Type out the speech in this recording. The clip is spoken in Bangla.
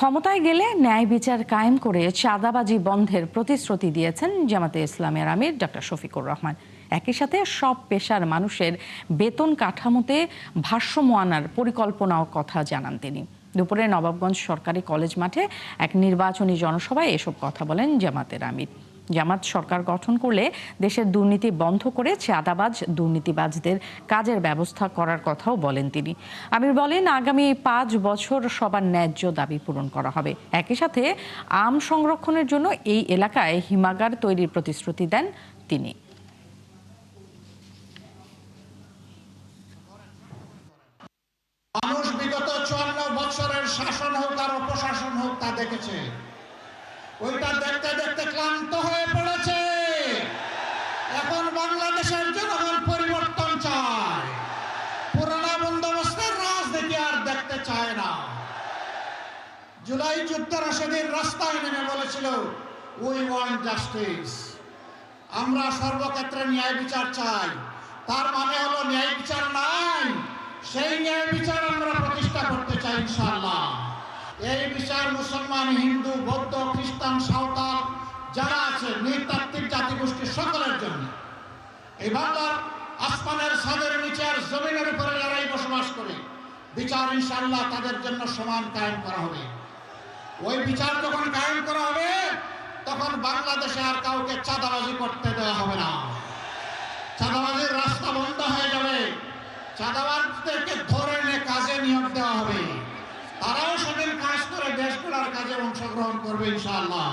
ক্ষমতায় গেলে ন্যায় বিচার কায়েম করে চাঁদাবাজি বন্ধের প্রতিশ্রুতি দিয়েছেন জামাতে ইসলামের আমির ডক্টর শফিকুর রহমান। একই সাথে সব পেশার মানুষের বেতন কাঠামোতে ভারসাম্য আনার পরিকল্পনাও কথা জানান তিনি। দুপুরে নবাবগঞ্জ সরকারি কলেজ মাঠে এক নির্বাচনী জনসভায় এসব কথা বলেন জামাতের আমির। জামাত সরকার গঠন করলে দেশের দুর্নীতি বন্ধ করে চাঁদাবাজ দুর্নীতিবাজদের কাজের ব্যবস্থা করার কথাও বলেন তিনি। আমির বলেন, আগামী 5 বছর সবার ন্যায্য দাবি পূরণ করা হবে। একই সাথে আম সংরক্ষণের জন্য এই এলাকায় হিমাগার তৈরির প্রতিশ্রুতি দেন তিনি। মানুষ বিগত 54 বছরের শাসন হোক আর অপশাসন হোক তা দেখেছে। ওইটা দেখতে দেখতে ক্লান্ত হয়ে পড়েছে। এখন বাংলাদেশের জনগণ পরিবর্তন চায়, পুরোনো বন্দোবস্তের রাজনীতি আর দেখতে চায় না। জুলাই যুদ্ধের সেদিন রাস্তায় নেমে বলেছিল, উই ওয়ান্ট জাস্টিস, আমরা সর্বক্ষেত্রে ন্যায় বিচার চাই। তার মানে হলো ন্যায় বিচার নাই, সেই ন্যায় বিচার আমরা প্রতিষ্ঠা করতে চাই ইনশাআল্লাহ। এই বিচার মুসলমান, হিন্দু, বৌদ্ধ, খ্রিস্টান, সাঁওতাল যারা আছে, নৃতাত্ত্বিক জাতিগোষ্ঠীর সকলের জন্য। এই বাংলার আসমানের ছাদের নিচে আর জমিনের উপরে যারাই বসবাস করে, বিচার ইনশাআল্লাহ তাদের জন্য সমান কায়েম করা হবে। ওই বিচার যখন কায়েম করা হবে, তখন বাংলাদেশে আর কাউকে চাঁদাবাজি করতে দেওয়া হবে না। চাঁদাবাজির রাস্তা বন্ধ হয়ে যাবে। চাঁদাবাজদেরকে ধরে এনে কাজে নিয়োগ দেওয়া হবে। তারাও সেদিন কাজ করে দেশ গড়ার কাজে অংশগ্রহণ করবে ইনশাআল্লাহ।